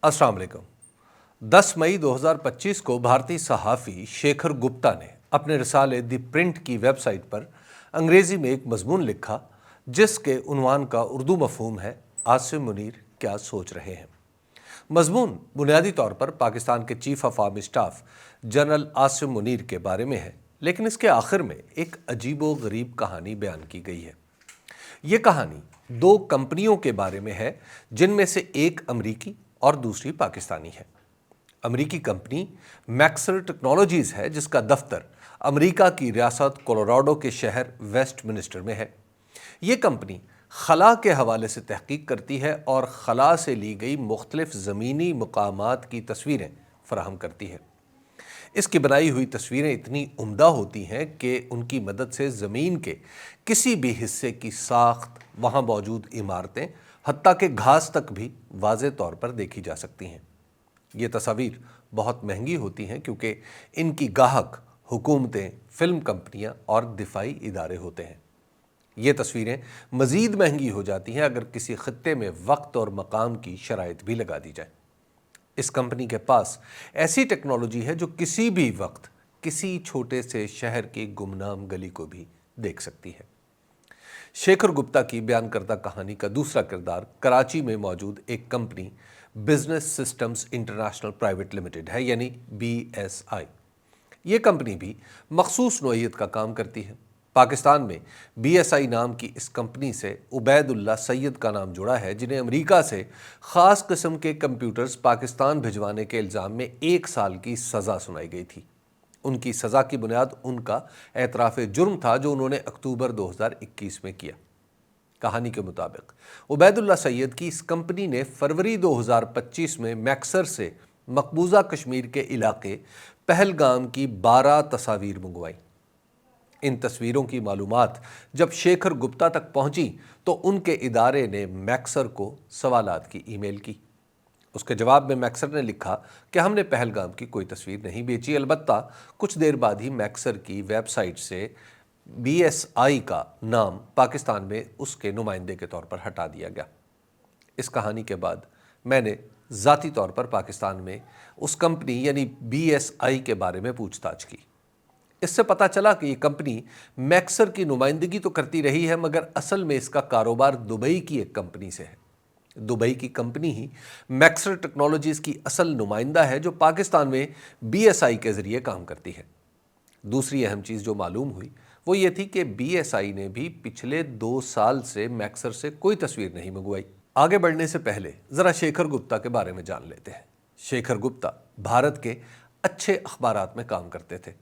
अस्सलाम वालेकुम। 10 मई 2025 को भारतीय सहाफ़ी शेखर गुप्ता ने अपने रिसाले दी प्रिंट की वेबसाइट पर अंग्रेज़ी में एक मज़मून लिखा जिसके उन्वान का उर्दू मफ़हूम है आसिम मुनीर क्या सोच रहे हैं। मज़मून बुनियादी तौर पर पाकिस्तान के chief of army staff general Asim Munir के बारे में है, लेकिन इसके आखिर में एक अजीबो गरीब कहानी बयान की गई है। ये कहानी दो कंपनियों के बारे में है जिनमें से एक अमरीकी और दूसरी पाकिस्तानी है। अमरीकी कंपनी मैक्सर टेक्नोलॉजीज है जिसका दफ्तर अमरीका की रियासत कोलोराडो के शहर वेस्टमिनिस्टर में है। ये कंपनी खला के हवाले से तहकीक करती है और खला से ली गई मुख्तलिफ ज़मीनी मकामात की तस्वीरें फराहम करती है। इसकी बनाई हुई तस्वीरें इतनी उम्दा होती हैं कि उनकी मदद से ज़मीन के किसी भी हिस्से की साख्त, वहाँ मौजूद इमारतें, हत्ता के घास तक भी वाज़े तौर पर देखी जा सकती हैं। ये तस्वीर बहुत महंगी होती हैं क्योंकि इनकी गाहक हुकूमतें, फिल्म कंपनियां और दिफाई इदारे होते हैं। ये तस्वीरें मज़ीद महंगी हो जाती हैं अगर किसी खत्ते में वक्त और मकाम की शराइत भी लगा दी जाए। इस कंपनी के पास ऐसी टेक्नोलॉजी है जो किसी भी वक्त किसी छोटे से शहर की गुमनाम गली को भी देख सकती है। शेखर गुप्ता की बयान करदा कहानी का दूसरा किरदार कराची में मौजूद एक company business systems international private limited है, यानी BSI। ये कंपनी भी मखसूस नौइयत का काम करती है। पाकिस्तान में BSI नाम की इस कंपनी से उबैदुल्ला सैयद का नाम जुड़ा है, जिन्हें अमेरिका से ख़ास किस्म के कंप्यूटर्स पाकिस्तान भिजवाने के इल्ज़ाम में 1 साल की सज़ा सुनाई गई थी। उनकी सज़ा की बुनियाद उनका एतराफ़ जुर्म था जो उन्होंने अक्टूबर 2021 में किया। कहानी के मुताबिक उबैदुल्ला सैयद की इस कंपनी ने फरवरी 2025 में मैक्सर से मकबूजा कश्मीर के इलाके पहलगाम की 12 तस्वीर मंगवाई। इन तस्वीरों की मालूमात जब शेखर गुप्ता तक पहुंची तो उनके इदारे ने मैक्सर को सवालात की ईमेल की। उसके जवाब में मैक्सर ने लिखा कि हमने पहलगाम की कोई तस्वीर नहीं बेची, अलबत्ता कुछ देर बाद ही मैक्सर की वेबसाइट से BSI का नाम पाकिस्तान में उसके नुमाइंदे के तौर पर हटा दिया गया। इस कहानी के बाद मैंने ज़ाती तौर पर पाकिस्तान में उस कंपनी यानी BSI के बारे में पूछताछ की। इससे पता चला कि ये कंपनी मैक्सर की नुमाइंदगी तो करती रही है, मगर असल में इसका कारोबार दुबई की एक कंपनी से है। दुबई की कंपनी ही मैक्सर टेक्नोलॉजीज की असल नुमाइंदा है जो पाकिस्तान में BSI के ज़रिए काम करती है। दूसरी अहम चीज़ जो मालूम हुई वो ये थी कि BSI ने भी पिछले 2 साल से मैक्सर से कोई तस्वीर नहीं मंगवाई। आगे बढ़ने से पहले ज़रा शेखर गुप्ता के बारे में जान लेते हैं। शेखर गुप्ता भारत के अच्छे अखबारात में काम करते थे।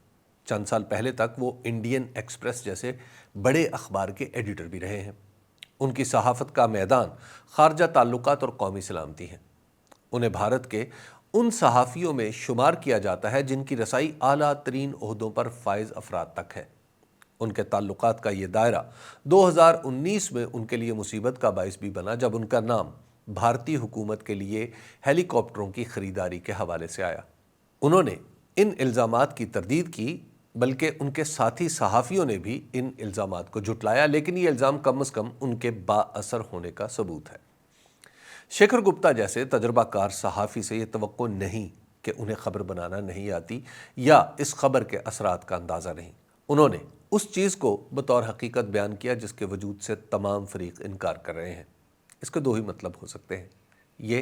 चंद साल पहले तक वो इंडियन एक्सप्रेस जैसे बड़े अखबार के एडिटर भी रहे हैं। उनकी सहाफ़त का मैदान खारजा ताल्लुकात और कौमी सलामती है। उन्हें भारत के उन सहाफ़ियों में शुमार किया जाता है जिनकी रसाई आला तरीन ओहदों पर फाइज अफराद तक है। उनके ताल्लुकात का ये दायरा 2019 में उनके लिए मुसीबत का बाइस भी बना जब उनका नाम भारतीय हुकूमत के लिए हेलीकॉप्टरों की खरीदारी के हवाले से आया। उन्होंने इन इल्ज़ामात की तरदीद की, बल्कि उनके साथी सहाफ़ियों ने भी इन इल्ज़ामात को झुटलाया, लेकिन ये इल्ज़ाम कम अज़ कम उनके बाअसर होने का सबूत है। शेखर गुप्ता जैसे तजर्बाकार सहाफ़ी से ये तवक्को नहीं कि उन्हें ख़बर बनाना नहीं आती या इस ख़बर के असरात का अंदाज़ा नहीं। उन्होंने उस चीज़ को बतौर हकीकत बयान किया जिसके वजूद से तमाम फ़रीक इनकार कर रहे हैं। इसके दो ही मतलब हो सकते हैं, ये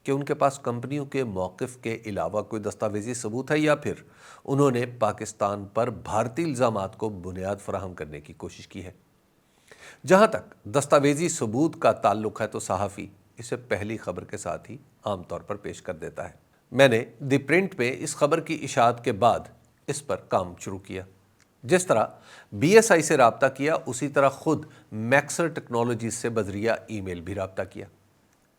कि उनके पास कंपनियों के मौक़िफ़ के अलावा कोई दस्तावेज़ी सबूत है या फिर उन्होंने पाकिस्तान पर भारतीय इल्ज़ामात को बुनियाद फराहम करने की कोशिश की है। जहाँ तक दस्तावेज़ी सबूत का ताल्लुक़ है तो सहाफ़ी इसे पहली ख़बर के साथ ही आम तौर पर पेश कर देता है। मैंने द प्रिंट पे इस खबर की इशाअत के बाद इस पर काम शुरू किया। जिस तरह BSI से रब्ता किया उसी तरह ख़ुद मैक्सर टेक्नोलॉजीज से बज़रिया ईमेल भी रब्ता किया।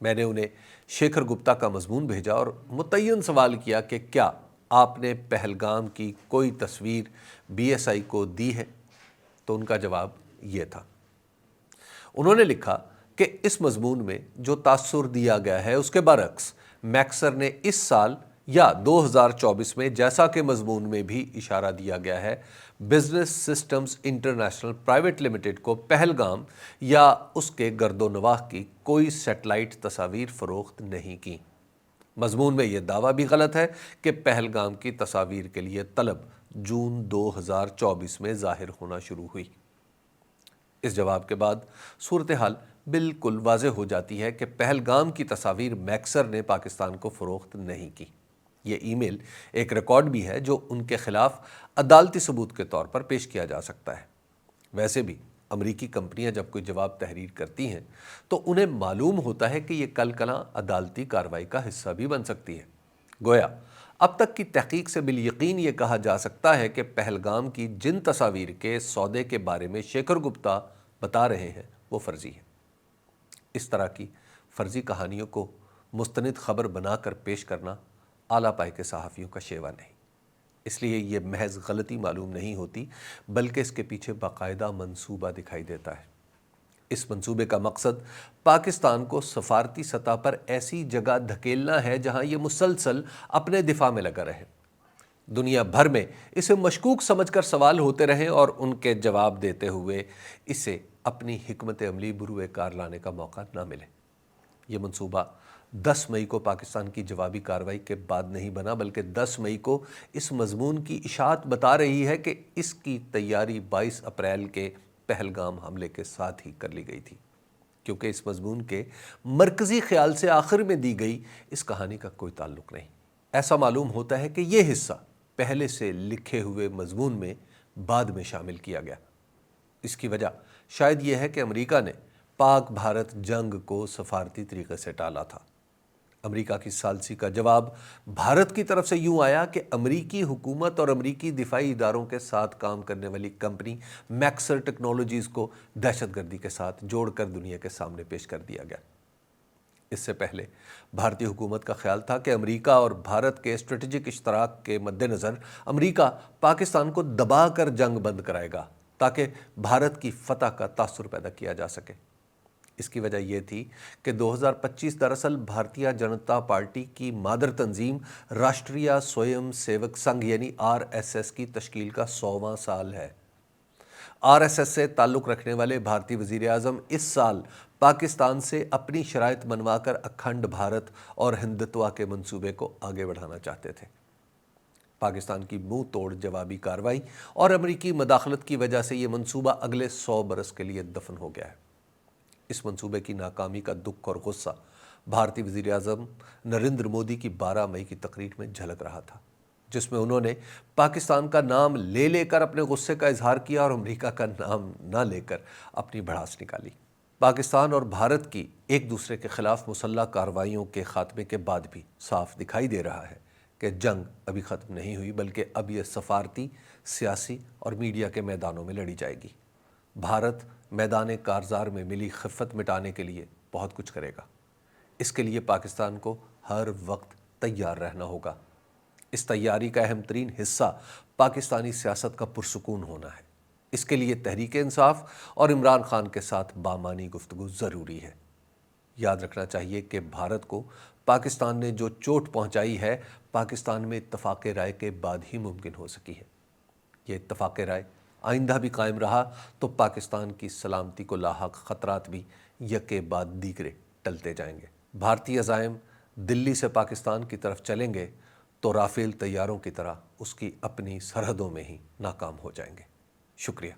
मैंने उन्हें शेखर गुप्ता का मज़मून भेजा और मुतय्यन सवाल किया कि क्या आपने पहलगाम की कोई तस्वीर BSI को दी है, तो उनका जवाब ये था। उन्होंने लिखा कि इस मज़मून में जो तासुर दिया गया है उसके बरक्स मैक्सर ने इस साल या 2024 में, जैसा कि मज़मून में भी इशारा दिया गया है, business systems international private limited को पहलगाम या उसके गर्दो नवाह की कोई सैटेलाइट तस्वीर फ़रोख्त नहीं की। مضمون میں یہ دعویٰ بھی غلط ہے کہ پہلگام کی تصاویر کے لیے طلب جون 2024 میں ظاہر ہونا شروع ہوئی۔ اس جواب کے بعد صورتحال بالکل واضح ہو جاتی ہے کہ پہلگام کی تصاویر میکسر نے پاکستان کو فروخت نہیں کی۔ یہ ای میل ایک ریکارڈ بھی ہے جو ان کے خلاف عدالتی ثبوت کے طور پر پیش کیا جا سکتا ہے۔ ویسے بھی امریکی کمپنیاں جب کوئی جواب تحریر کرتی ہیں تو انہیں معلوم ہوتا ہے کہ یہ کل کلاں عدالتی کارروائی کا حصہ بھی بن سکتی ہے۔ گویا اب تک کی تحقیق سے بالیقین یہ کہا جا سکتا ہے کہ پہلگام کی جن تصاویر کے سودے کے بارے میں شیکھر گپتا بتا رہے ہیں وہ فرضی ہیں۔ اس طرح کی فرضی کہانیوں کو مستند خبر بنا کر پیش کرنا اعلیٰ پائے کے صحافیوں کا شیوا نہیں۔ اس لیے یہ محض غلطی معلوم نہیں ہوتی بلکہ اس کے پیچھے باقاعدہ منصوبہ دکھائی دیتا ہے۔ اس منصوبے کا مقصد پاکستان کو سفارتی سطح پر ایسی جگہ دھکیلنا ہے جہاں یہ مسلسل اپنے دفاع میں لگا رہے، دنیا بھر میں اسے مشکوک سمجھ کر سوال ہوتے رہیں اور ان کے جواب دیتے ہوئے اسے اپنی حکمت عملی بروئے کار لانے کا موقع نہ ملے۔ یہ منصوبہ 10 مئی کو پاکستان کی جوابی کارروائی کے بعد نہیں بنا بلکہ 10 مئی کو اس مضمون کی اشاعت بتا رہی ہے کہ اس کی تیاری 22 اپریل کے پہلگام حملے کے ساتھ ہی کر لی گئی تھی، کیونکہ اس مضمون کے مرکزی خیال سے آخر میں دی گئی اس کہانی کا کوئی تعلق نہیں۔ ایسا معلوم ہوتا ہے کہ یہ حصہ پہلے سے لکھے ہوئے مضمون میں بعد میں شامل کیا گیا۔ اس کی وجہ شاید یہ ہے کہ امریکہ نے پاک بھارت جنگ کو سفارتی طریقے سے ٹالا تھا۔ امریکہ کی ثالثی کا جواب بھارت کی طرف سے یوں آیا کہ امریکی حکومت اور امریکی دفاعی اداروں کے ساتھ کام کرنے والی کمپنی میکسر ٹیکنالوجیز کو دہشت گردی کے ساتھ جوڑ کر دنیا کے سامنے پیش کر دیا گیا۔ اس سے پہلے بھارتی حکومت کا خیال تھا کہ امریکہ اور بھارت کے اسٹریٹجک اشتراک کے مد نظر امریکہ پاکستان کو دبا کر جنگ بند کرائے گا تاکہ بھارت کی فتح کا تاثر پیدا کیا جا سکے۔ اس کی وجہ یہ تھی کہ 2025 دراصل بھارتیہ جنتا پارٹی کی مادر تنظیم راشٹریہ سویم سیوک سنگھ یعنی RSS کی تشکیل کا 100واں سال ہے۔ RSS سے تعلق رکھنے والے بھارتی وزیر اعظم اس سال پاکستان سے اپنی شرائط منوا کر اکھنڈ بھارت اور ہندتوا کے منصوبے کو آگے بڑھانا چاہتے تھے۔ پاکستان کی منہ توڑ جوابی کارروائی اور امریکی مداخلت کی وجہ سے یہ منصوبہ اگلے 100 برس کے لیے دفن ہو گیا ہے۔ اس منصوبے کی ناکامی کا دکھ اور غصہ بھارتی وزیر اعظم نریندر مودی کی 12 مئی کی تقریر میں جھلک رہا تھا، جس میں انہوں نے پاکستان کا نام لے لے کر اپنے غصے کا اظہار کیا اور امریکہ کا نام نہ لے کر اپنی بھڑاس نکالی۔ پاکستان اور بھارت کی ایک دوسرے کے خلاف مسلح کارروائیوں کے خاتمے کے بعد بھی صاف دکھائی دے رہا ہے کہ جنگ ابھی ختم نہیں ہوئی بلکہ اب یہ سفارتی، سیاسی اور میڈیا کے میدانوں میں لڑی جائے گی۔ بھارت میدان کارزار میں ملی خفت مٹانے کے لیے بہت کچھ کرے گا۔ اس کے لیے پاکستان کو ہر وقت تیار رہنا ہوگا۔ اس تیاری کا اہم ترین حصہ پاکستانی سیاست کا پرسکون ہونا ہے۔ اس کے لیے تحریک انصاف اور عمران خان کے ساتھ بامعنی گفتگو ضروری ہے۔ یاد رکھنا چاہیے کہ بھارت کو پاکستان نے جو چوٹ پہنچائی ہے پاکستان میں اتفاق رائے کے بعد ہی ممکن ہو سکی ہے۔ یہ اتفاق رائے آئندہ بھی قائم رہا تو پاکستان کی سلامتی کو لاحق خطرات بھی یکے بعد دیگرے ٹلتے جائیں گے۔ بھارتی عزائم دلی سے پاکستان کی طرف چلیں گے تو رافیل طیاروں کی طرح اس کی اپنی سرحدوں میں ہی ناکام ہو جائیں گے۔ شکریہ۔